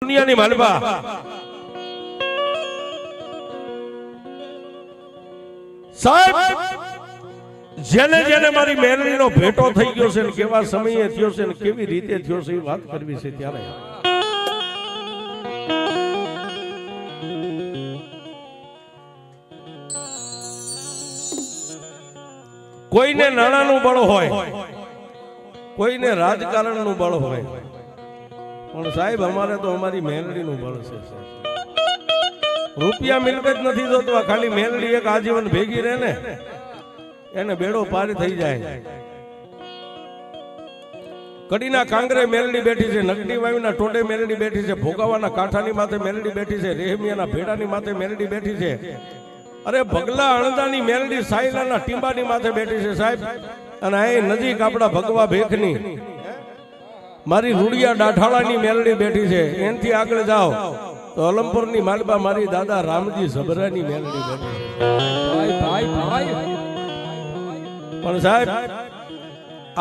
દુનિયાની માલબા સાહેબ જેને જેને મારી મેલડીનો ભેટો થઈ ગયો છે ને કેવા સમયે થયો છે ને કેવી રીતે થયો છે એ વાત કરવી છે ત્યારે કોઈને નાણાનું બળ હોય, કોઈને રાજકારણનું બળ હોય, પણ સાહેબ અમારે તો અમારી મેલડીનું બળ છે. રૂપિયા મિલકત નથી જોતો, ખાલી મેલડી એક આજીવન ભેગી રહે ને એને બેડો પાર થઈ જાય. કડીના કાંગરે મેલડી બેઠી છે, નગડી વાયુના ટોડે મેલડી બેઠી છે, ભોગાવાના કાંઠાની માથે મેલડી બેઠી છે, રેહમિયાના ભેડાની માથે મેલડી બેઠી છે, અરે ભગલા અણદાની મેલડી સાયલાના ટીંબાની માથે બેઠી છે સાહેબ. અને અહીં નજીક આપણા ભગવા ભેખની મારી રૂડિયા ડાઠાળાની મેલડી બેઠી છે. એનથી આગળ જાઓ તો અલમપુરની માલબા મારી દાદા રામજી સબરાની મેલડી બેઠી છે. પણ સાહેબ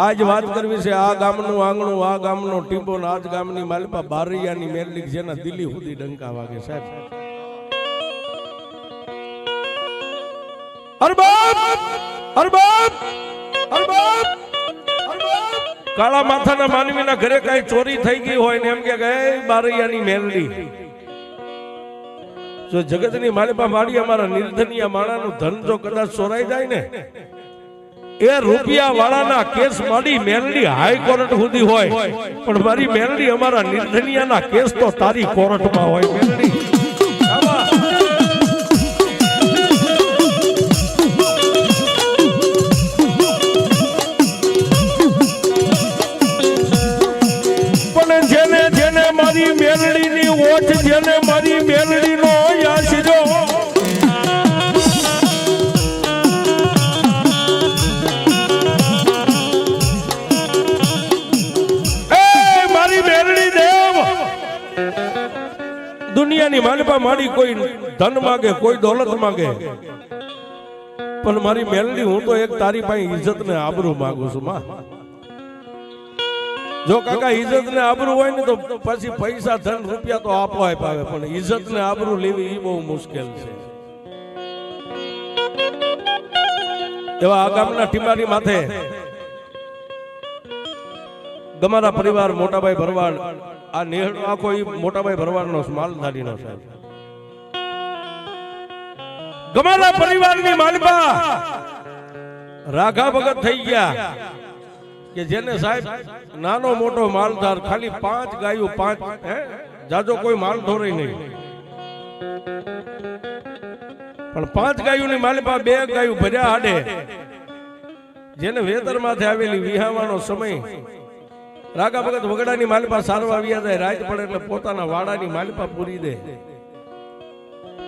આજ વાત કરવી છે આ ગામનું આંગણું, આ ગામનો ટીંબો, આજ ગામની માલબા બારૈયાની મેલડી જેના દિલ્હી સુધી ડંકા વાગે સાહેબ. કાળા માથાના માનવીના ઘરે કઈ ચોરી થઈ ગઈ હોય ને એમ કે બારૈયાની મેલડી જો જગતની માલિપા માડી અમારા નિર્ધનિયા માણાનું ધન જો કદાચ ચોરાઈ જાય ને એ રૂપિયા વાળાના કેસ માડી મેલડી હાઈકોર્ટ સુધી હોય, પણ મારી મેલડી અમારા નિર્ધનિયાના કેસ તો તારી કોર્ટમાં હોય. મેલડી મેલડીની ઓઠ જેને મારી મેલડીનો યાસજો મારી મેલડી દેવ દુનિયાની માલિપા માડી કોઈ ધન માગે, કોઈ દોલત માગે, પણ મારી મેલડી હું તો એક તારી પાસે ઇજ્જત ને આબરૂ માંગુ છું માં. જો કાકા ઇજ્જત ને આબરૂ હોય ને તો પછી પૈસા ધન રૂપિયા તો આપો આવે, પણ ઇજ્જત ને આબરૂ લેવી એ બહુ મુશ્કેલ છે. એવા આ ગામના ટીમાની માથે ગમારા પરિવાર મોટાભાઈ ભરવાડ, આ નેહડ આખો મોટાભાઈ ભરવાડનો માલધારીનો સાહેબ. ગમારા પરિવારની માલબા રાઘા ભગત થઈ ગયા કે જેને સાહેબ નાનો મોટો માલધાર, ખાલી 5 ગાયો, 5 જાજો કોઈ માલ ઢોરે નહીં, પણ 5 ગાયોની માલિપા 2 ગાયો ભર્યા હાડે, જેને વેતર માથે આવેલી વિહાવાનો સમય રાગા ભગત વગડાની માલિપા સારવા આવ્યા જાય, રાત પડે એટલે પોતાના વાડાની માલિપા પૂરી દે.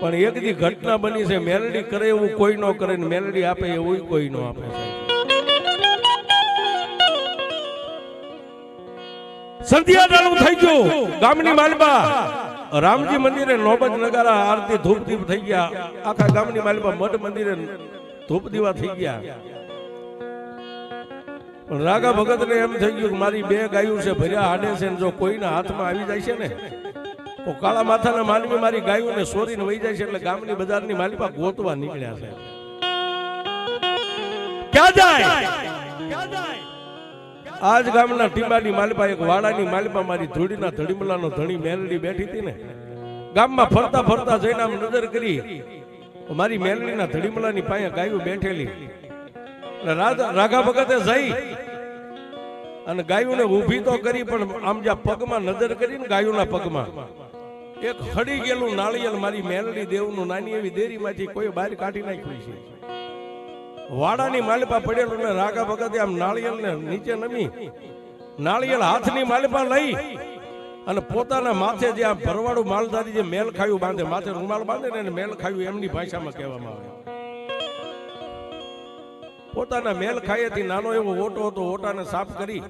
પણ એક દી ઘટના બની છે, મેલડી કરે એવું કોઈ ન કરે ને મેલડી આપે એવું કોઈ ન આપે. સંધ્યા ટાણું થઈ ગયું, ગામની માલબા રામજી મંદિરે નોબત નગારા આરતી ધૂપ દીપ થઈ ગયા, આખા ગામની માલબા મઠ મંદિરે ધૂપ દીવા થઈ ગયા. પણ રાગા ભગત ને એમ થઈ ગયું કે મારી 2 ગાયો છે ભર્યા હાડે છે, જો કોઈના હાથમાં આવી જાય છે ને તો કાળા માથાના માનવી મારી ગાયોને સોરીને વહી જાય છે. એટલે ગામની બજારની માલિપા ગોતવા નીકળ્યા છે. ક્યાં જાય? આજ ગામના ટીંબાની માલિપા એક વાડાની માલિપા મારી ધૂળીના ધડીમલાનો ધણી મેલડી બેઠી હતી ને, ગામમાં ફરતા ફરતા જઈને આમ નજર કરી મારી મેલડીના ધડીમલાની પાસે ગાયો બેઠેલી. રાઘા ભગતે જઈ અને ગાયોને ઊભી તો કરી, પણ આમ જ્યાં પગમાં નજર કરી ને ગાયોના પગમાં એક ખડી ગયેલું નાળિયેર મારી મેલડી દેવનું નાની એવી દેરીમાંથી કોઈ બહાર કાઢી નાખ્યું છે. વાડાની માલિપા પડેલું ને રાગા ભગતે આમ નાળિયેર ને નીચે નમી નાળિયેર હાથની માલિપા લઈ અને પોતાના માથે જે આ ભરવાડું માલધારી જે મેલ ખાયું બાંધે, માથે રૂમાલ બાંધે ને મેલ ખાયું એમની ભાષામાં કહેવામાં આવે. પોતાના મેલ ખાયેથી નાનો એવો ઓટો હતો, ઓટાને સાફ કરી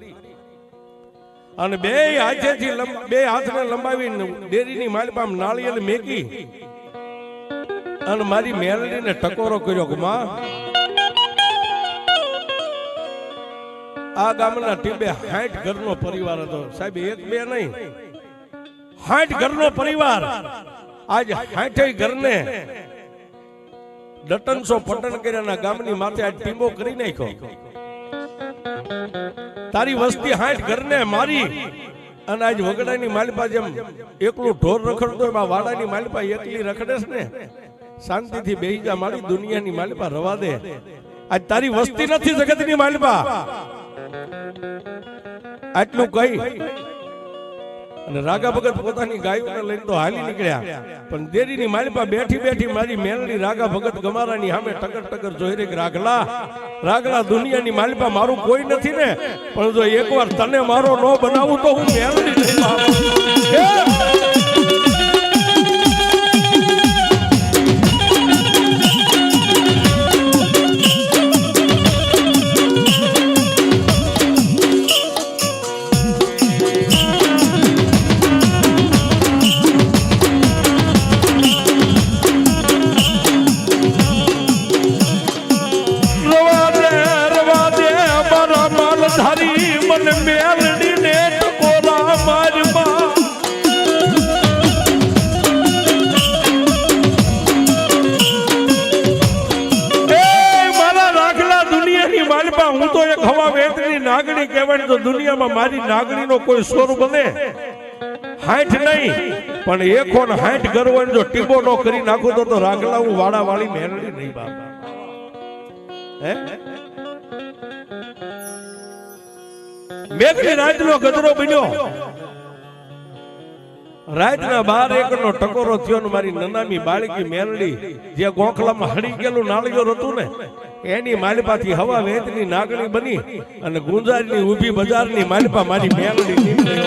અને 2 હાથેથી 2 હાથને લંબાવી ડેરીની માલિપા નાળિયેર મેકી અને મારી મેલડીને ટકોરો કર્યો કે માં આ ગામના ટીબે 60 ઘરનો પરિવાર હતો સાહેબ, 1 2 નહીં 60 ઘરનો પરિવાર આજ 60 ઘરને ડટનસો પટન કર્યાના ગામની માથે આજ ટીમો કરી નાખ્યો. તારી વસ્તી 60 ઘરને મારી અને આજ વગડાની માલિપા જેમ એકલું ઢોર રખડતો એમાં વાડાની માલિપા એકલી રખડે છે ને. શાંતિથી બેહી જા મારી દુનિયાની માલિપા રવા દે. આજ તારી વસ્તી નથી જગતની માલિપા. આટલું કહી અને રાગા ભગત પોતાની ગાયોને લઈને તો હાલી નીકળ્યા. પણ દેરીની માલિપા બેઠી બેઠી મારી મેલડી રાગા ભગત ગમારાની સામે ટકર ટકર જોઈ રહી. રાગલા રાગલા દુનિયાની માલિપા મારું કોઈ નથી ને, પણ જો એકવાર તને મારો નો બનાવું તો હું મેલડી નહીં આવું. હું તો એક હવા વેતની નાગણી કહેવાય તો દુનિયામાં મારી નાગણીનો કોઈ સ્વર બને 60 નહીં પણ 160 ઘર હોય જો ટીબો નો કરી નાખું તો રાગલા હું વાડા વાળી મેલડી નહીં બાપ. હે મેઘની રાતનો ગદરો બન્યો. રાતના 12 એકરનો ટકોરો થયો ને મારી નનામી બાળકી મેલડી જે ગોખલામાં હળી ગયેલું નાળિયેર હતું ને એની માલિપાથી હવા વેતની નાગણી બની અને ગુંજારની ઊભી બજારની માલિપા મારી મેલડી નીકળી.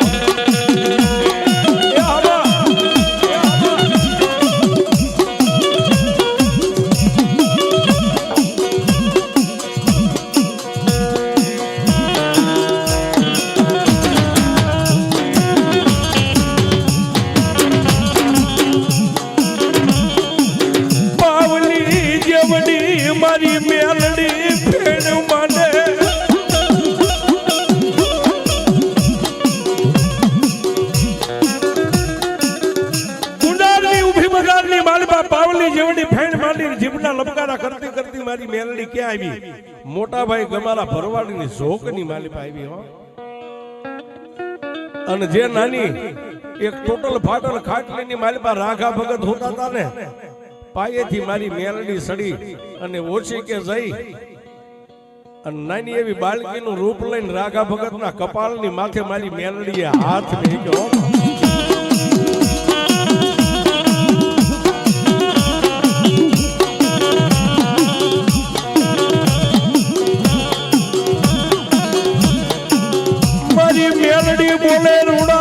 મારી મેલડી ફેણ માને ગુંડારની ઊભી બજારની માલિપા પાવલી જેવડી ફેણ માંડી જીભના લપકારા કરતી કરતી મારી મેલડી ક્યાં આવી? મોટા ભાઈ ગમારા ભરવાડની ઝોકની માલિપા આવી. હો અને જે નાની એક ટોટલ ફાટલ ખાટલીની માલિપા રાઘા ભગત હોતા હતા ને પાયેથી મારી મેલડી સડી અને ઓછી કે જઈ અને નાની એવી બાળકીનું રૂપ લઈને રાઘા ભગતના કપાળની માથે મારી મેલડીએ હાથ મેક્યો. મારી મેલડી બોલે રૂડા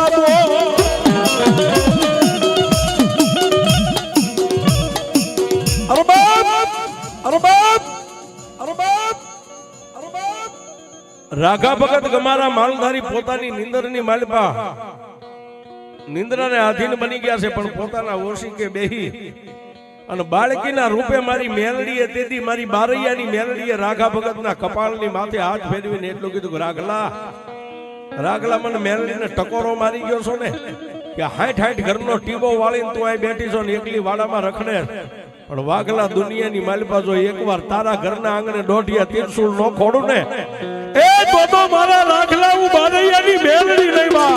રાઘા ભગત ગમારા માલધારી પોતાની નિંદરની માલિપા નિંદ્રાને આધીન બની ગયા છે પણ પોતાના ઓશિકે બેહી અને બાળકીના રૂપે મારી મેલડીએ તેથી મારી બારૈયાની મેલડીએ રાઘા ભગતના કપાળની માથે હાથ ફેરવીને એટલું કીધું કે રાગલા મને મેલડીને ટકોરો મારી ગયો છો ને કે 60 ઘરનો ટીબો વાળીને તું અહીં બેઠી છો ને એકલી વાડામાં રખડે. પણ વાઘલા દુનિયાની માલિપા જો એકવાર તારા ઘરના આંગણે દોઢિયા તીરસુલ નો ખોડું ને એ તો મારા રાગલા હું બારૈયાની મેલડી નહીં બા.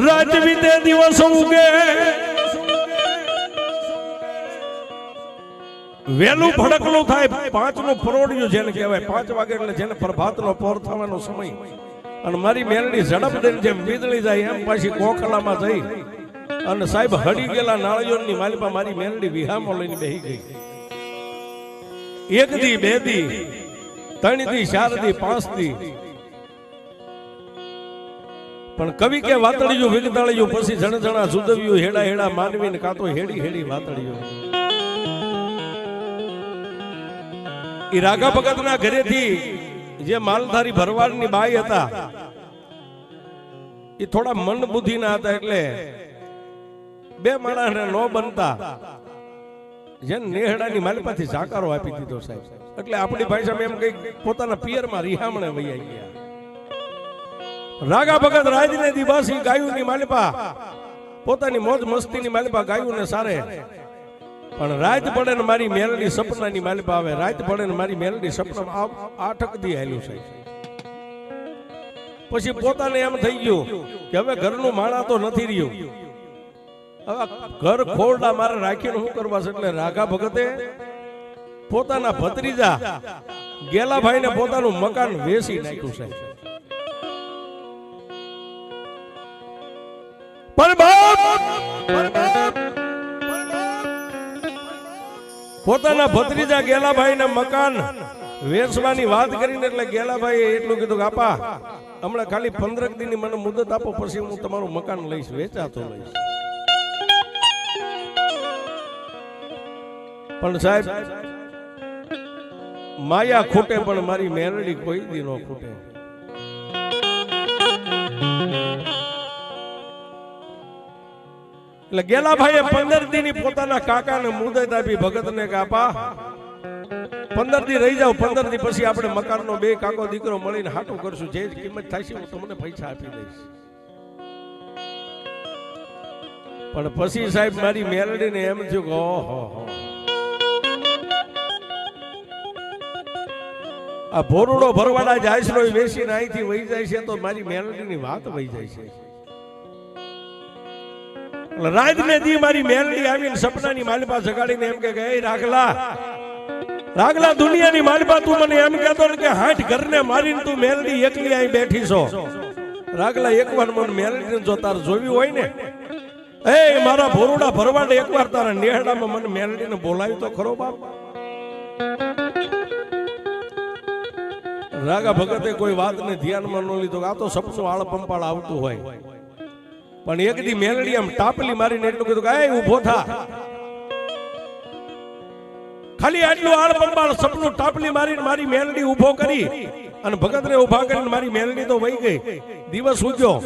રાત વીતે દિવસ ઉગે વેલું ભડકલું થાય 5 નું પરોડિયું જેને કહેવાય 5 વાગે એટલે જેને પ્રભાતનો પોર થવાનો સમય અને મારી મેલડી ઝડપ દઈને જેમ વીજળી જાય એમ પાછી કોખલામાં જઈ અને સાહેબ હડી ગયેલા નાળિયોની માલિપા મારી મેલડી વિહામો લઈને બેહી ગઈ. 1 દી 2 દી 3 દી 4 દી 5 દી પણ કવિ કે વાતળિયું વિગતાળિયું પછી જણ જણા સુદવ્યું હેડા હેડા માનવી ને કાતો હેડી હેડી વાતળિયું ઈ રાગા ભગત ના ઘરેથી જે માલધારી ભરવાડની બાઈ હતા એ થોડા મન બુદ્ધિ ના હતા એટલે બે માણસને નો બનતા જેને નેહડાની માલિપાથી સાકારો આપી દીધો સાહેબ એટલે આપણી ભાષામાં એમ કઈ પોતાના પિયરમાં રિહામણે વૈયા ગયા રાગા ભગત રાજને દિવાસી ગાયુની માલિપા પોતાની મોજ મસ્તીની માલિપા ગાયુને સારે પણ રાત પડે ને મારી મેલડી સપનાની માલિપા આવે રાત પડે ને મારી મેલડી સપનામાં આઠક દી આવેલું છે પછી પોતાને એમ થઈ ગયું કે હવે ઘરનું માણા તો નથી રહ્યું હવે ઘર ખોરડા મારે રાખીને શું કરવા છે એટલે રાગા ભગતે પોતાના ભત્રીજા ગેલાભાઈને પોતાનું મકાન વેચી નાખ્યું છે પોતાના ભત્રીજા ગેલાભાઈને મકાન વેચવાની વાત કરીને એટલે ગેલાભાઈએ એટલું કીધું કે આપા હમણાં ખાલી 15 દિનની મને મુદત આપો પછી હું તમારું મકાન લઈશ વેચાતો લઈશ પણ સાહેબ માયા ખૂટે પણ મારી મેરડી કોઈ દી નો ખૂટે એટલે ગેલાભાઈએ 15 દીની પોતાના કાકાને મુદત આપી ભગતને કે આપા 15 દી રહી જાવ 15 દી પછી આપણે મકાનનો બે કાકો દીકરો મળીને હાટું કરશું જે કિંમત થાય હું તમને પૈસા આપી દઈશ પણ પછી સાહેબ મારી મેલડીને એમ થયું કે ઓહો આ ભોરડો ભરવાડા જાયસરો વેચીને અહીંથી વહી જાય છે તો મારી મેલડીની વાત વહી જાય છે રાત ને દી મારી મેલડી આવીને સપનાની માલિપા જગાડીને એમ કે એ રાગલા દુનિયાની માલિપા તું મને એમ કહેતો ને કે 60 ઘરને મારીને તું મેલડી એકલી અહીં બેઠી છો રાગલા એકવાર મને મેલડીને જો તાર જોવી હોય ને એ મારા ભોરડા ભરવાડે એકવાર તારા નેહડામાં મને મેલડીને બોલાવી તો ખરો બાપ રાગા ભગતે કોઈ વાતને ધ્યાનમાં ન લીધો આ તો સપનું આળ પંપાળ આવતું હોય પણ એક દી મેલડી આમ ટાપલી મારીને એટલું કીધું કે એ ઊભો થા ખાલી આટલું આળ પંપાળ સપનું ટાપલી મારીને મારી મેલડી ઊભો કરી અને ભગતને ઊભા કરીને મારી મેલડી તો વહી ગઈ દિવસ ઉગ્યો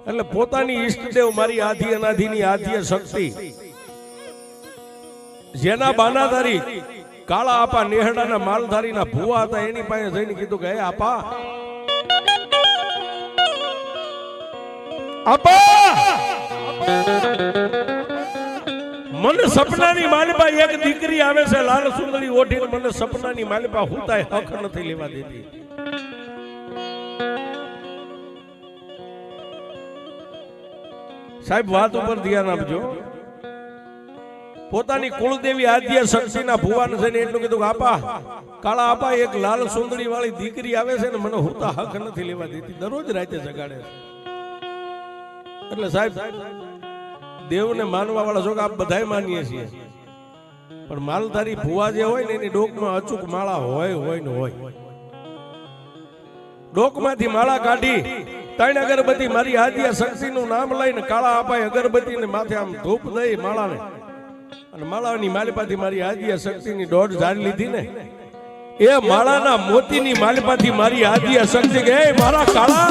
એટલે પોતાની ઈષ્ટદેવ મારી આધી અનાધીની આધ્ય શક્તિ જેના બાનાધારી કાળા આપા નેહડાના માલધારીના ભુવા હતા એની પાસે જઈને કીધું કે આપા મને સપનાની માલિપા એક દીકરી આવે છે લાલ સુંદરી ઓઢીને મને સપનાની માલિપા હુતાય હક નથી લેવા દેતી સાહેબ વાત ઉપર ધ્યાન આપજો પોતાની કુળદેવી આદ્ય શક્તિના ભુવાને જઈને એટલું કીધું આપા કાળા આપા એક લાલ સુંદરી વાળી દીકરી આવે છે ને મને હુતા હક નથી લેવા દેતી દરરોજ રાતે જગાડે છે એટલે સાહેબ દેવને માનવા વાળા છો કે આપ બધાય માનીએ છીએ પણ માલધારી ભુવા જે હોય ને એની ડોકમાં અચૂક માળા હોય ને હોય ડોકમાંથી માળા કાઢી 3 અગરબત્તી મારી આદ્ય શક્તિનું નામ લઈને કાળા આપાએ અગરબત્તીને માથે આમ ધૂપ દઈ માળાને અને માળાની માલિપાથી મારી આદ્ય શક્તિની દોઢ ઝાડ લીધી ને એ માળાના મોતીની માલિપાથી મારી આદ્ય શક્તિ કે મારા કાળા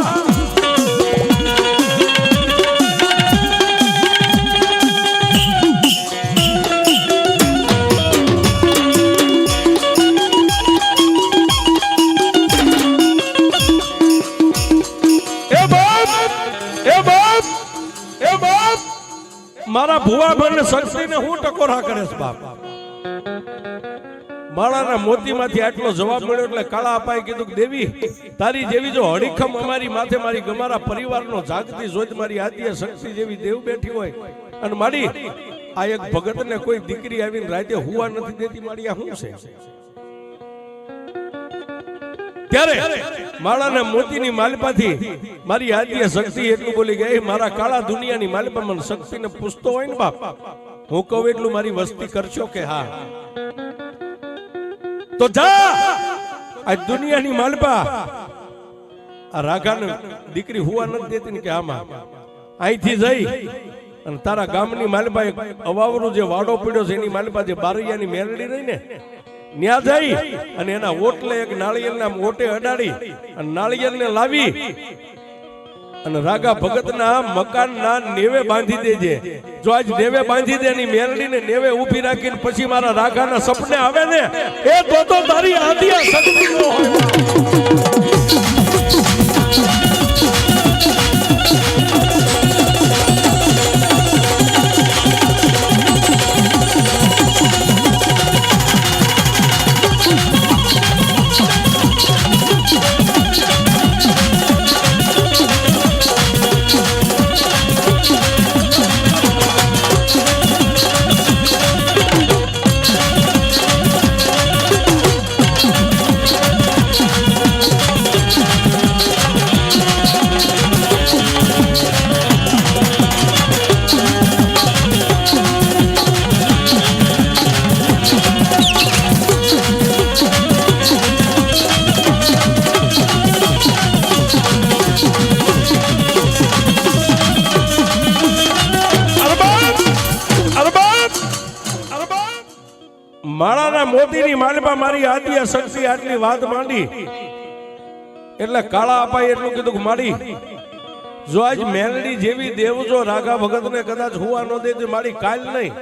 મારા ભુવા મને શક્તિને હું ટકોરા કરે છે બાપ માળાના મોતીમાંથી આટલો જવાબ મળ્યો એટલે કાળા અપાએ કીધું કે દેવી તારી જેવી જો હડીખમ અમારી માથે મારી ગમારા પરિવારનો જાગતી જોત મારી આદ્ય શક્તિ જેવી દેવ બેઠી હોય અને મારી આ એક ભગતને કોઈ દીકરી આવીને રાતે હુવા નથી દેતી મારી આ શું છે ત્યારે માળાના મોતીની માલિપાથી મારી આદ્ય શક્તિ એટલું બોલી ગઈ મારા કાળા દુનિયાની માલિપા મને શક્તિને પૂછતો હોય ને બાપ હું કહું એટલું મારી વસ્તી કરશો કે હા તો જા આ દુનિયાની માલપા આ રાઘાને દીકરી હુવા નથી દેતી ને કે આમાં અહીંથી જઈ અને તારા ગામની માલપા એક અવાવરો જે વાડો પડ્યો છે એની માલપા જે બારૈયાની મેલડી રહી ને ન્યા જઈ અને એના ઓટલે એક નાળિયેરના ઓટે અડાડી અને નાળિયેરને લાવી અને રાગા ભગતના મકાનના નેવે બાંધી દેજે. જો આજ નેવે બાંધી દે ની મેલડીને નેવે ઊભી રાખીને પછી મારા રાગાના સપને આવે ને એ તો તારી આદિયા શક્તિ નો માળાના મોતીની માલપા મારી આદિયા શક્તિ આટલી વાત માંડી એટલે કાળા અપાય એટલું કીધું કે મારી જો આજ મેલડી જેવી દેવજો રાગા ભગતને કદાચ હુવા ન દે તો મારી કાલ નહીં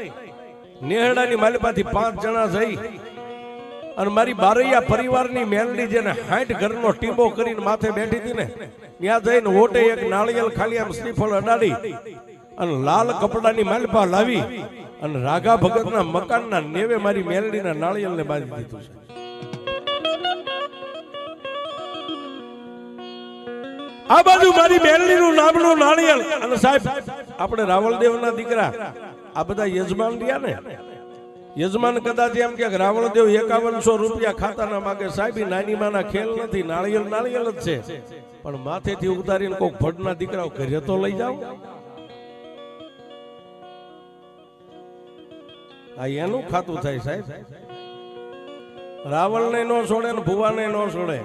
નેહડાની માલપાથી 5 જણા જઈ અને મારી બારૈયા પરિવારની મેલડી જેને 60 ઘરનો ટીંબો કરીને માથે બેઠી હતી ને ત્યાં જઈને ઓટે એક નાળિયેર ખાલી આમ શ્રીફળ અડાડી અને લાલ કપડાની માલપા લાવી અને રાગા ભગતના મકાનના નેવે મારી મેલડીના નાળિયેરને બાંધી દીધું છે. આ બાજુ મારી મેલડીનું નામનું નાળિયેર અને સાહેબ આપણે રાવળદેવના દીકરા આ બધા યજમાન રહ્યા ને યજમાન કદાચ એમ કે રાવળદેવ 5100 રૂપિયા ખાતાના માગે સાહેબ નાની માના ખેલ નથી નાળિયેર જ છે પણ માથેથી ઉતારીને કોઈક ભડના દીકરાઓ ઘરે તો લઈ જાવ. આ એનું ખાતું થાય સાહેબ. રાવણને નો છોડે ને ભુવાને નો છોડે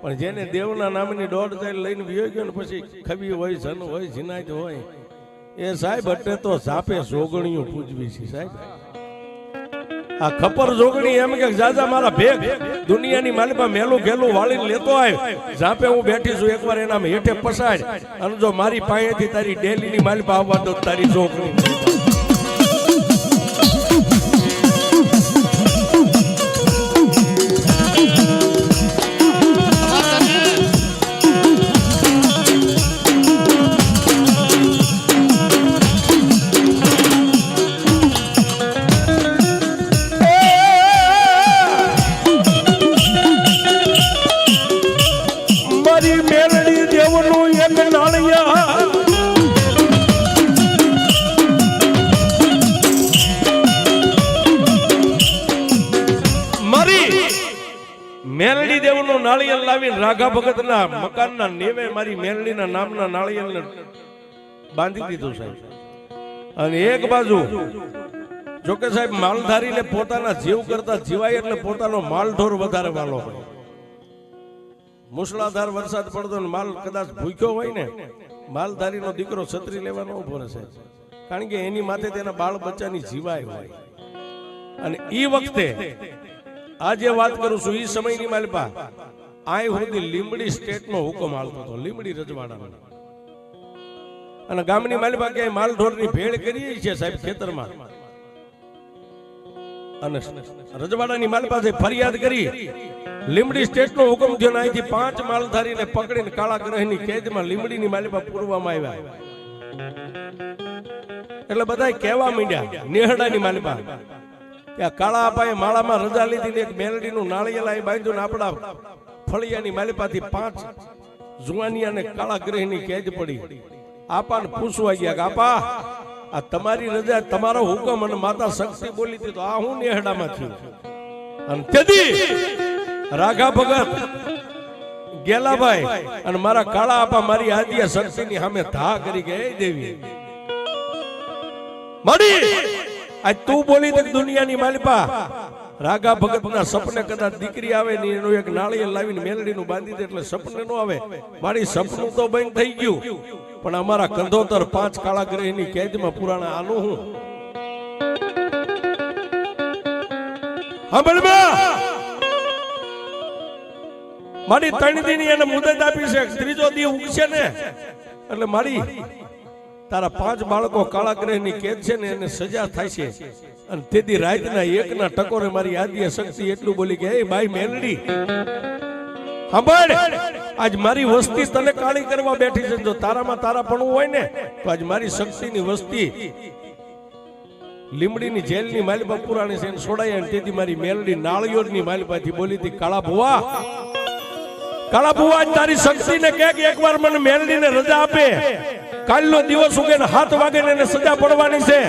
પણ જેને દેવના નામની દોડ ચાલ લઈને વિયો ગયો ને પછી ખબી હોય જન હોય જીનાજ હોય એ સાહેબ એટલે તો ઝાપે જોગણીઓ પૂજવી છે સાહેબ. આ ખપર જોગણી એમ કે જાજા મારા ભેગ દુનિયાની માલિપા મેલું ઘેલું વાળીને લેતો આવ ઝાપે હું બેઠી છું એકવાર એના હેઠે પસાડ અને જો મારી પાસેથી તારી ડેલીની માલિપા આવવા દો તારી જોગણી મેલડી દેવનું નાળિયેર લાવીને રાઘા ભગતના મકાનના નેવે મારી મેલડીના નામના નાળિયેરને બાંધી દીધું સાહેબ. અને એક બાજુ જોકે સાહેબ માલધારીને પોતાના જીવ કરતા જીવાય એટલે પોતાનો માલઢોર વધારે વાલો હોય. મુસળાધાર વરસાદ પડતો ને માલ કદાચ ભૂખ્યો હોય ને માલધારીનો દીકરો છત્રી લેવાનો ઉભો રહેશે કારણ કે એની માથે તેના બાળ બચ્ચાની જીવાય હોય. અને ઈ વખતે આજે વાત કરું છું ઈ સમયની માલપા આય સુધી લીંબડી સ્ટેટનો હુકમ હાલતો હતો લીંબડી રજવાડાનો. અને ગામની માલપા ક્યાંય માલઢોરની ભેળ કરી છે સાહેબ ખેતરમાં અને રજવાડાની માલપા ફરિયાદ કરી લીંબડી સ્ટેટનો હુકમ થયો ને અહીંથી 5 માલધારીને પકડીને કાળા ગ્રહની કેદમાં લીંબડીની માલપા પૂરવામાં આવ્યા. એટલે બધા કહેવા માંડ્યા નેહડાની માલપા કાળા આપાએ માળામાં રજા લીધી એક મેલડીનું નાળિયેર બાંધ્યું ને આપણા ફળિયાની માલિપાથી 5 જુવાનિયાને કાળા ગ્રહની કેદ પડી. આપાને પૂછવા ગયા કે આપા આ તમારી રજા તમારો હુકમ અને માતા શક્તિ બોલી હતી તો આ હું નેહડામાં થયું. અને તેથી રાઘા ભગત ગેલાભાઈ અને મારા કાળા આપા મારી આદિયા શક્તિની સામે ધા કરી ગયા દેવી મળી આજ તું બોલી દે દુનિયાની માલિપા રાગા ભગતના સપને કદાચ દીકરી આવે ને એનું એક નાળિયેર લાવીને મેલડીનું બાંધી દે એટલે સપને નો આવે. મારી સપનું તો બંધ થઈ ગયું, પણ અમારા કંધોતર 5 કાળાગ્રહની કેદમાં પુરાણા આનું હું મારી 3 દિન એને મુદત આપી છે. ત્રીજો દી ઉગશે ને એટલે મારી તારા 5 બાળકો કાળાગ્રહની કેદ છે ને એને સજા થાય છે. અને તેથી રાતના 1ના ટકોરે મારી આદ્ય શક્તિ એટલું બોલી કે એ બાઈ મેલડી સાંભળ, આજ મારી વસ્તી તને કાળી કરવા બેઠી છે. જો તારામાં તારાપણું હોય ને તો આજ મારી શક્તિની વસ્તી લીમડીની જેલની માલિપા પુરાણી છે છોડાય. અને તેથી મારી મેલડી નાળિયોરની માલિપાથી બોલી હતી કાળા ભુવા, કાળા ભુવા આજ તારી શક્તિને કે એકવાર મને મેલડીને રજા આપે. કાલનો દિવસ ઉગે ને 7 વાગે એને સજા પડવાની છે,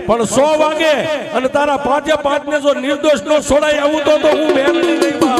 પણ 100 વાગે અને તારા 5 ને જો નિર્દોષ નો છોડાય આવું તો હું મેલડી નહીં બા.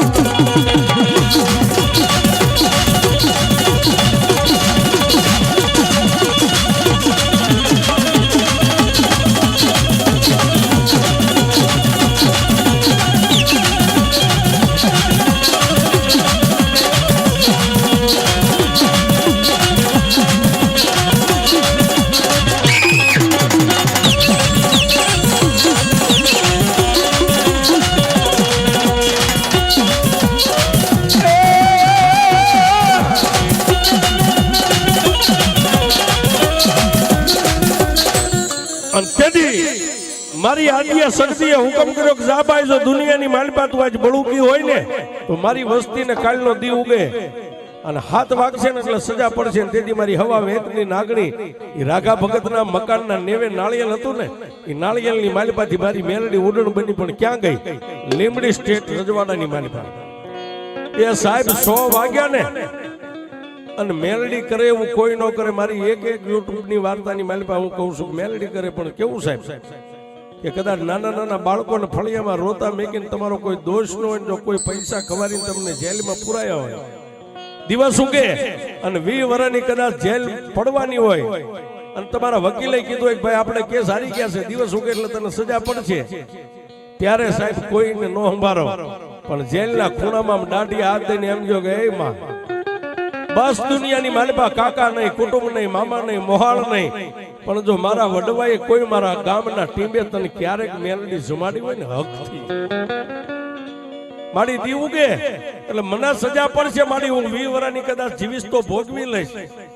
મારી આદ્ય શક્તિએ હુકમ કર્યો કે જા ભાઈ, જો દુનિયાની માલિપા તું આજ બળુકી હોય ને તો મારી વસ્તીને કાલનો દી ઉગે અને 7 વાગશે ને એટલે સજા પડશે. તેથી મારી હવા વેતની નાગણી એ રાગા ભગતના મકાનના નેવે નાળિયેર હતું ને એ નાળિયેરની માલિપાથી મારી મેલડી ઉડણ બની. પણ ક્યાં ગઈ? લીમડી સ્ટેટ રજવાડાની માલિપા. એ સાહેબ 100 વાગ્યા ને અને મેલડી કરે એવું કોઈ ન કરે. મારી એક યુટ્યુબની વાર્તાની માલિપા હું કહું છું મેલડી કરે, પણ કેવું સાહેબ કે કદાચ નાના બાળકોને ફળિયામાં રોતા મેકીને તમારો કોઈ દોષ ન હોય, જો કોઈ પૈસા ખવારીને તમને જેલમાં પુરાયા હોય, દિવસ ઉગે અને 20 વર્ષની કદાચ જેલ પડવાની હોય અને તમારા વકીલે કીધું કે ભાઈ આપણે કેસ હારી ગયા છે, દિવસ ઉગે એટલે તને સજા પડશે, ત્યારે સાહેબ કોઈને ન સંભાળો. પણ જેલના ખૂણામાં દાઢી હાથ દઈને એમ જો કે એ માં બસ દુનિયાની માલિપા કાકા નહીં, કુટુંબ નહીં, મામા નહીં, મોહાળ નહીં, પણ જો મારા વડવાએ કોઈ મારા ગામના ટીમે તને ક્યારેક મેલડી જમાડી હોય ને હકથી મારી દી ઉગે એટલે મને સજા પડશે. મારી હું 20 વર્ષની કદાચ જીવીશ તો ભોગવી લઈશ,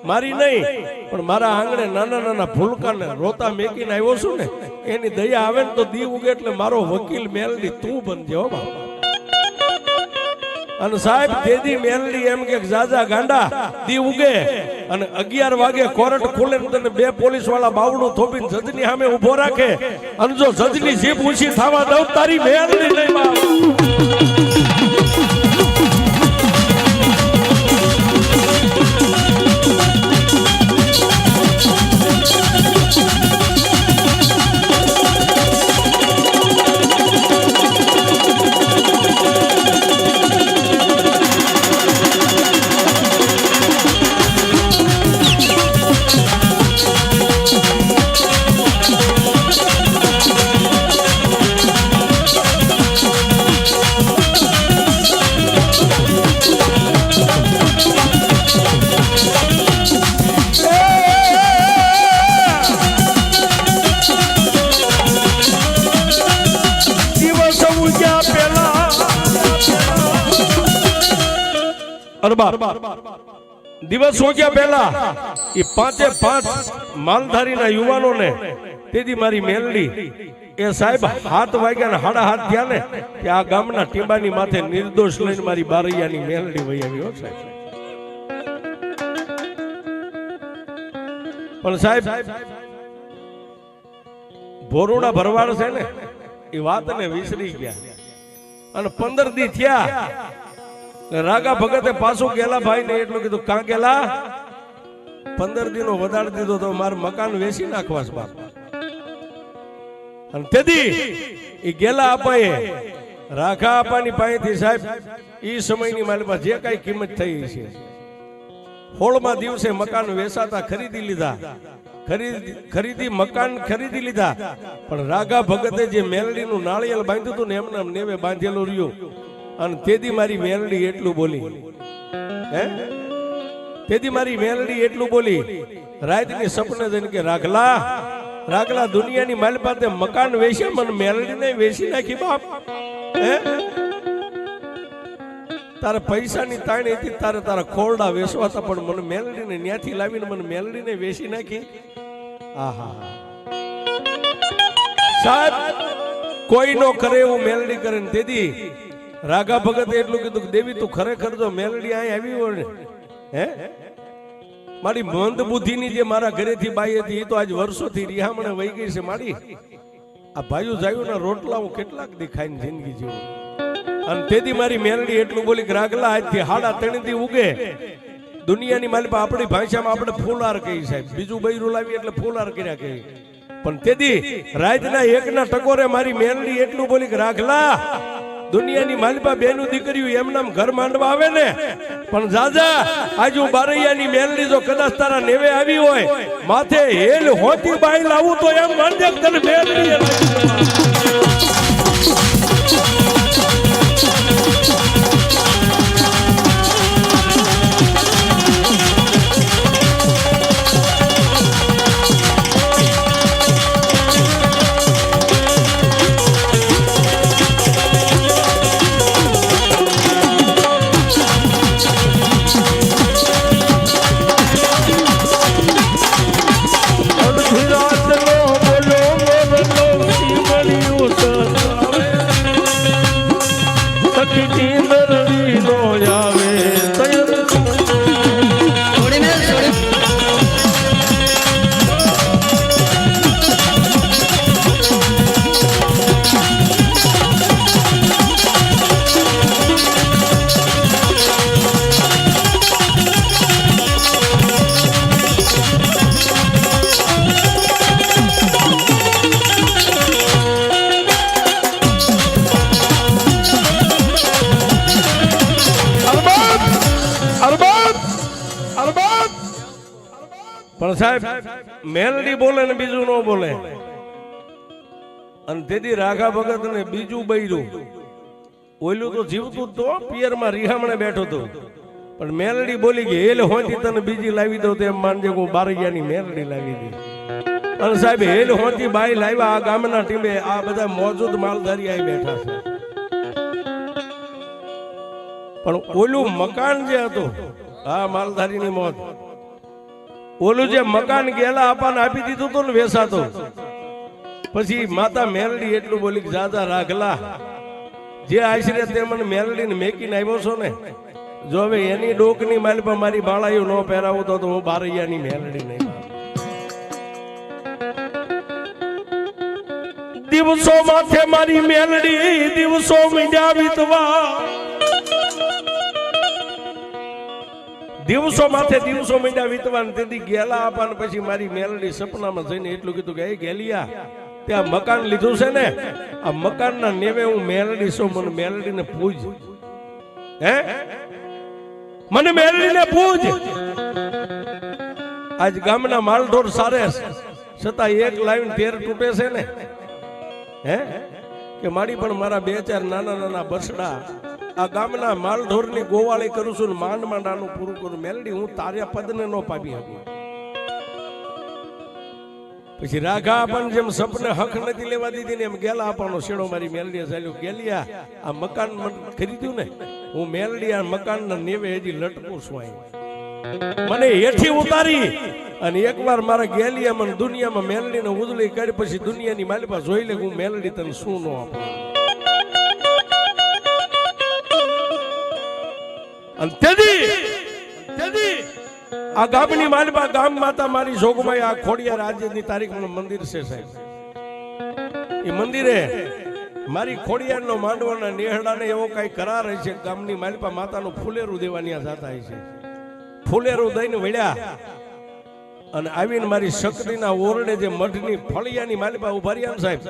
મારી નહીં. પણ મારા આંગણે નાના ભૂલકાને રોતા મેકીને આવ્યો છું ને એની દયા આવે ને તો દી ઉગે એટલે મારો વકીલ મેલડી તું બનજે હો બાપા. અને સાહેબ તેદી મેલડી એમ કે જાજા ગાંડા દી ઉગે અને 11 વાગે કોર્ટ ખુલે ને તને 2 પોલીસ વાળા બાવડું થોપીને જજની સામે ઉભો રાખે અને જો જજની જીભ ઊંચી થવા દઉં તારી મેલડી નહીં બા. દિવસ ઉગ્યા પહેલા એ 5 માલધારીના યુવાનોને તેથી મારી મેલડી એ સાહેબ 7 વાગ્યા ને 7:30 થયા ને કે આ ગામના ટીંબાની માથે નિર્દોષ લઈને મારી બારૈયાની મેલડી વહી આવી હો સાહેબ. પણ સાહેબ ભોરુડા ભરવાડ છે ને એ વાતને વિસરી ગયા અને 15 દી થયા રાગા ભગતે પાછું ગેલા ભાઈ ને એટલું કીધું કાં ગેલા 15 દિનો વધારે દીધો તો મારું મકાન વેચી નાખવાસ બાપ. અને તેથી એ ગેલા અપાએ રાગા અપાની પાસેથી સાહેબ ઈ સમયની મારી પાસે જે કઈ કિંમત થઈ છે 16મા દિવસે મકાન વેચાતા ખરીદી લીધા. ખરીદી મકાન ખરીદી લીધા, પણ રાગા ભગતે જે મેલડીનું નાળિયેર બાંધ્યું હતું ને એમને નેવે બાંધેલું રહ્યું. અને તેથી મારી મેલડી એટલું બોલી, હે તેથી મારી મેલડી એટલું બોલી રાતની સપને જઈને કે રાગલા રાગલા દુનિયાની માલિપા તે મકાન વેચ્યા, મને મેલડીને વેચી નાખી બાપ. હે તારે પૈસાની તાણી હતી, તારે તારા ખોરડા વેચવાતા, પણ મને મેલડીને ન્યાથી લાવીને મને મેલડીને વેચી નાખી. આહા સાહેબ કોઈ નો કરે એવું મેલડી કરે ને. તેથી રાગા ભગતે એટલું કીધું કે દેવી તું ખરેખર જો મેલડી અહીં આવી હોય ને, હે મારી મંદ બુદ્ધિની જે મારા ઘરેથી બાઈ હતી એ તો આજ વર્ષોથી રિહામણે વહી ગઈ છે. મારી આ ભાઈઓ જાયુના રોટલા હું કેટલાક દેખાઈને જિંદગી જીવું. અને તેથી મારી મેલડી એટલું બોલી કે રાગલા આજથી 3:30 થી ઉગે. દુનિયાની માલિપા આપણી ભાષામાં આપણે ફૂલાર કહી સાહેબ, બીજું બૈરું લાવી એટલે ફૂલાર કર્યા કહી. પણ તેથી રાતના 1ના ટકોરે મારી મેલડી એટલું બોલી કે રાગલા દુનિયાની માલિપા બેનું દીકરીઓ એમ નામ ઘર માંડવા આવે ને, પણ જાજા આજુ બારૈયાની મેલડી જો કદાચ તારા નેવે આવી હોય માથે હેલ હોતી બાઈ લાવું તો એમ માનજે તને મેલડી. પણ સાહેબ મેલડી બોલે ને બીજું ન બોલે. અને તેથી રાઘા ભગત ને બીજું બૈરું ઓલું તો જીવતું તો પિયરમાં રિહામણે બેઠો હતો, પણ મેલડી બોલી કે હેલ હોતી તને બીજી લાવી દઉં તો એમ માનજે હું બારૈયાની મેલડી લાવી દી. અને સાહેબ હેલ હોતી બાઈ લાવ્યા. આ ગામના ટીમે આ બધા મોજૂદ માલધારી આવી બેઠા છે. પણ ઓલું મકાન જે હતું આ માલધારીની મોજ, ઓલું જે મકાન ગેલા આપણને આપી દીધું હતું ને વેસાતો, પછી માતા મેલડી એટલું બોલી કે જાજા રાગલા જે આશરે તે મને મેલડીને મેકીને આવ્યો છો ને, જો હવે એની ડોકની માલ પર મારી બાળાયું ન પહેરાવું તો હું બારૈયાની મેલડી નહીં. દિવસો માથે મારી મેલડી દિવસો મીંડ્યા વીતવા, દિવસો માથે દિવસો મીંડ્યા વીતવા. તેથી ગેલા આપવાને પછી મારી મેલડી સપનામાં જઈને એટલું કીધું કે એ ગેલિયા ત્યાં મકાન લીધું છે ને, આ મકાનના નેવે હું મેલડી છું, મને મેલડીને પૂજ. હે મને મેલડીને પૂજ. આજ ગામના માલઢોર સારે છતાં એક લાઈન 13 તૂટે છે ને, હે કે મારી પણ મારા 2-4 નાના નાના બસડા આ ગામના માલઢોરની ગોવાળી કરું છું ને માંડ માંડાનું પૂરું કરું. મેલડી હું તાર્યા પદને નો પામી હતી. પછી રાઘા પણ જેમ સપને હક નથી લેવા દીધી ને એમ ગેલા આપવાનો શેડો મારી મેલડીએ ચાલ્યો. ગેલિયા આ મકાન ખરીદ્યું ને, હું મેલડી આ મકાનના નેવે હજી લટકું છું. મને હેઠી ઉતારી અને એકવાર મારા ગેલિયા મને દુનિયામાં મેલડીને ઉજળી કરી પછી દુનિયાની માલિપા જોઈ લે હું મેલડી તને શું નો આપું. અને તેથી આ ગામની માલિપા ગામ માતા મારી જોગમાઈ આ ખોડિયાર આજની તારીખનું મંદિર છે સાહેબ. એ મંદિરે મારી ખોડિયારનો માંડવાના નેહડાને એવો કઈ કરાર છે. ગામની માલિપા માતાનું ફૂલેરું દેવાની જાતા છે. ફૂલેરું દઈને વળ્યા અને આવીને મારી શક્તિના ઓરડે જે મઠની ફળિયાની માલિપા ઉભા રહ્યા સાહેબ.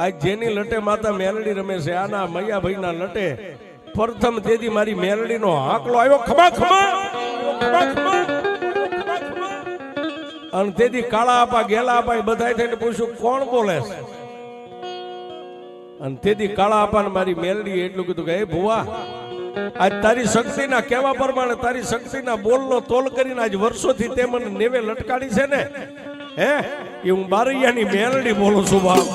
આજ જેની લટે માતા મેલડી રમે છે, આના મૈયાભાઈના લટે પ્રથમ તેથી મારી મેલડીનો હાકલો આવ્યો, ખમા ખમા ખમા ખમા. અને તેથી કાળા આપા ગેલા આપા એ બધા થઈને પૂછ્યું કોણ બોલે છે? અને તેથી કાળા આપાને મારી મેલડી એટલું કીધું કે હે ભુવા, આજ તારી શક્તિના કહેવા પ્રમાણે તારી શક્તિના બોલનો તોલ કરીને આજ વર્ષોથી તે મને નેવે લટકાડી છે ને, હે એ હું બારૈયાની મેલડી બોલું છું બાપ.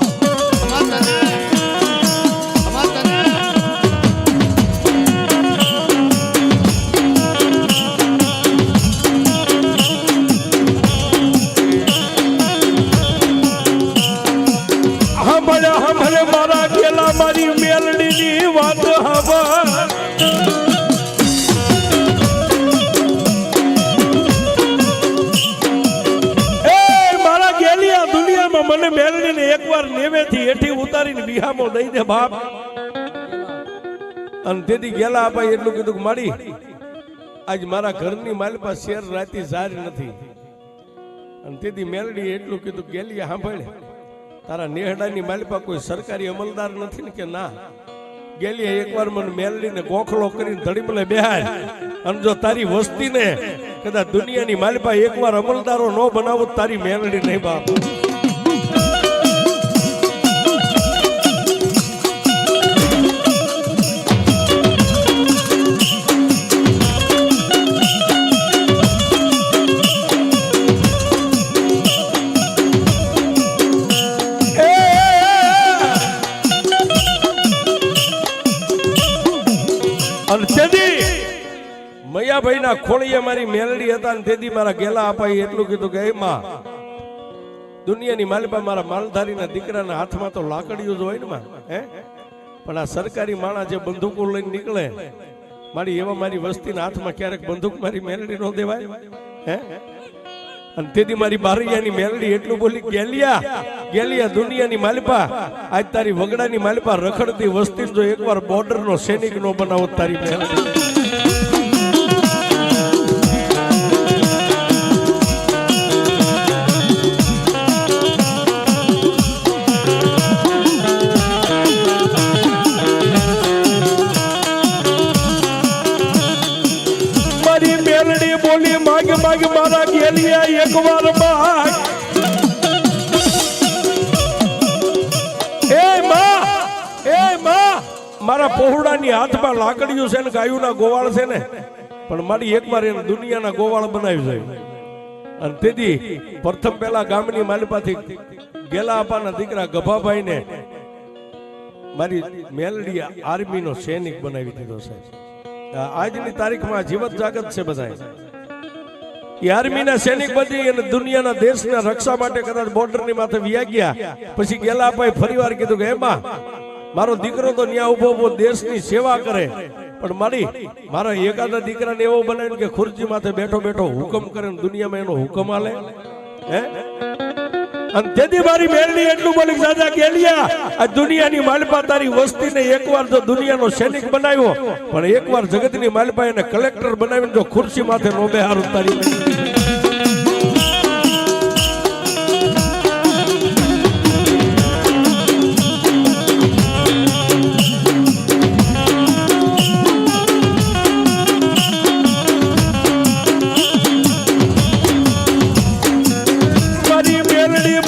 હમણે મારા ગેલા મારી મેલડીની વાત હવા મને મેલડીને એકવાર નેવેથી હેઠી ઉતારીને બિહામો દઈ દે બાપ. અને તેથી ગેલા આપાએ એટલું કીધું કે માડી આજ મારા ઘરની માલપા શેર રાતી જાર નથી. અને તેથી મેલડી એટલું કીધું ગેલી સાંભળે તારા નેહડાની માલપા કોઈ સરકારી અમલદાર નથી ને કે ના. ગેલી એકવાર મને મેલડીને ગોખલો કરીને ધડીમલે બેહાય અને જો તારી વસ્તીને કદાચ દુનિયાની માલપા એકવાર અમલદારો ન બનાવો તારી મેલડી નહીં બાપ. મૈયાભાઈ ના ખોળીએ મારી મેલડી હતા ને તેથી મારા ગેલા આપાએ એટલું કીધું કે માં દુનિયાની માલપા મારા માલધારીના દીકરાના હાથમાં તો લાકડીઓ જ હોય ને માં, હે પણ આ સરકારી માણસ જે બંદૂકો લઈને નીકળે મારી એવા મારી વસ્તીના હાથમાં ક્યારેક બંદૂક મારી મેલડી નો દેવાય, હે. અને તેથી મારી બારૈયાની મેલડી એટલું બોલી ગેલિયા દુનિયાની માલપા આજ તારી વગડાની માલપા રખડતી વસ્તી જો એકવાર બોર્ડર નો સૈનિક નો બનાવો તારી મેલડી. માગ મારા ગેલિયા એકવાર માગ એ માં મારા પહોળાની હાથમાં લાકડીઓ છે ને ગાયુના ગોવાળ છે ને પણ મારી એકવાર એને દુનિયાના ગોવાળ બનાવી જાય. અને તેથી પ્રથમ પેલા ગામની માલપાથી ગેલા આપાના દીકરા ગભાભાઈ ને મારી મેલડી આર્મીનો સૈનિક બનાવી દીધો છે. આજની તારીખમાં જીવત જાગત છે બધા આર્મીના સૈનિક બની અને દુનિયાના દેશના રક્ષા માટે કદાચ બોર્ડરની માથે વ્યા ગયા. પછી ગેલા આપાએ ફરીવાર કીધું કે એમાં મારો દીકરો તો ન્યા ઉભો ઉભો દેશની સેવા કરે પણ મારા એકાદા દીકરાને એવો બનાવીને કે ખુરશી માથે બેઠો બેઠો હુકમ કરે ને દુનિયામાં એનો હુકમ આલે, હે. અને તેથી મારી મેલડી એટલું બોલી સાજા ગેલિયા આ દુનિયાની માલપા તારી વસ્તીને એકવાર જો દુનિયાનો સૈનિક બનાવ્યો પણ એકવાર જગતની માલપા એને કલેક્ટર બનાવીને જો ખુરશી માથે નો બેહારું તારી.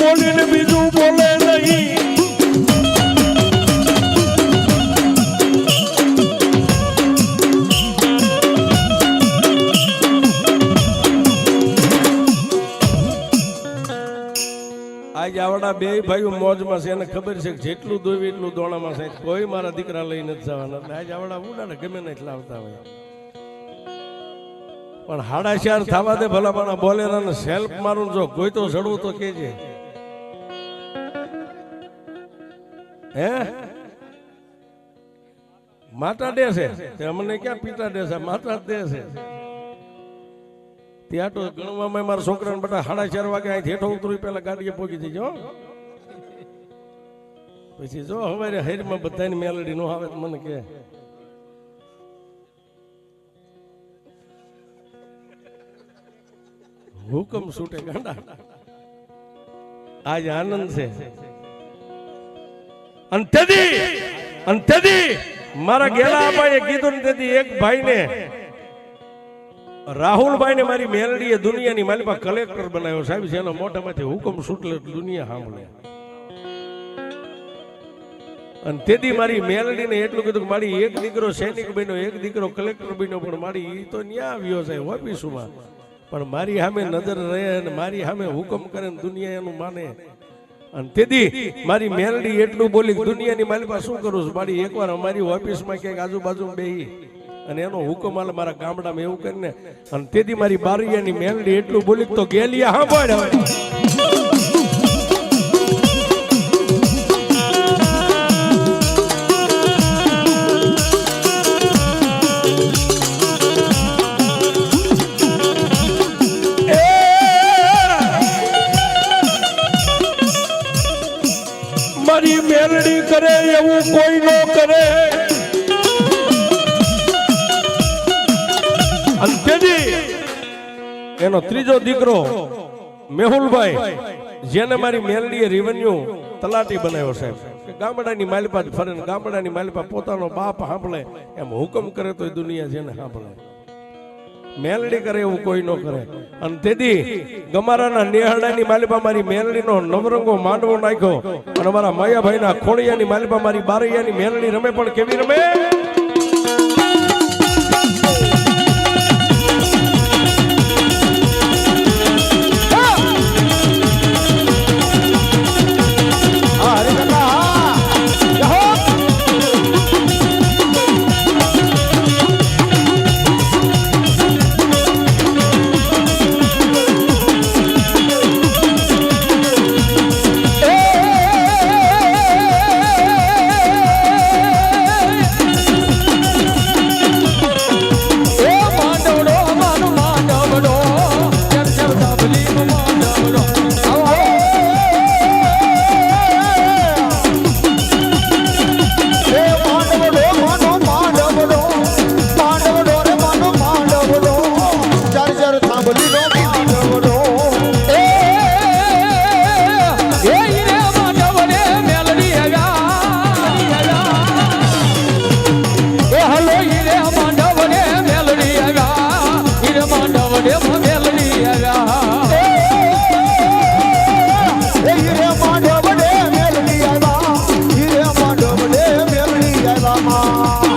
બોલીને બીજું બોલે નહીં. આજ આવડા બે ભાઈઓ મોજમાં છે એને ખબર છે કે જેટલું દોવી એટલું દોણામાં છે કોઈ મારા દીકરા લઈ નથી જવાના. એટલે આજ આવડા ઉડાડે ગમે નહીં લાવતા હોય પણ 4:30 થવા દે ભલા પણ બોલેરાને સેલ્ફ મારું જો કોઈ તો જડવું તો કેજે, હે. માતા દે છે તે અમને ક્યાં પિતા દે છે, માતા જ દે છે. ત્યાં તો ગણવામાં મારા છોકરાને બધા 4:30 વાગે અહીં હેઠો ઉતરું પેલા ગાડીએ પોગી જજો. પછી જો હવે હૈરમાં બધાની મેલડી નો આવે મને કે હુકમ છૂટે ગાંડા. આજ આનંદ છે. અને તેથી મારા ગેલા આપાએ કીધું ને તેથી એક ભાઈને રાહુલભાઈ ને મારી મેલડીએ દુનિયાની માલિપા કલેક્ટર બનાવ્યો સાહેબ છે એનો મોઢામાંથી હુકમ છૂટલે દુનિયા સાંભળે અને તેથી મારી મેલડીને એટલું કીધું કે મારી એક દીકરો સૈનિક બન્યો એક દીકરો કલેક્ટર બન્યો પણ મારી ઈ તો ન્યા આવ્યો છે ઓફિસમાં પણ મારી સામે નજર રહે અને મારી સામે હુકમ કરે ને દુનિયા એનું માને અને તેથી મારી મેલડી એટલું બોલી દુનિયાની માલિપા શું કરું છું મારી એકવાર અમારી ઓફિસમાં ક્યાંક આજુબાજુ બેહી અને એનો હુકમ આલે મારા ગામડામાં એવું કરીને અને તેથી મારી બારિયાની મેલડી એટલું બોલી તો ગેલિયા સાંભળ હવે મારી મેલડી કરે એવું કોઈ ન કરે અને તેથી એનો ત્રીજો દીકરો મેહુલભાઈ જેને મારી મેલડીએ રેવન્યુ તલાટી બનાવ્યો સાહેબ કે ગામડાની માલિપા ફરે ને ગામડાની માલિપા પોતાનો બાપ સાંભળે એમ હુકમ કરે તો દુનિયા જેને સાંભળે મેલડી કરે એવું કોઈ ન કરે અને તેથી ગમારાના નેહડાની માલિપા મારી મેલડીનો નવરંગો માંડવો નાખ્યો અને મારા માયાભાઈના ખોડિયાની માલિપા મારી બારૈયાની મેલડી રમે પણ કેવી રમે સાંભળી લો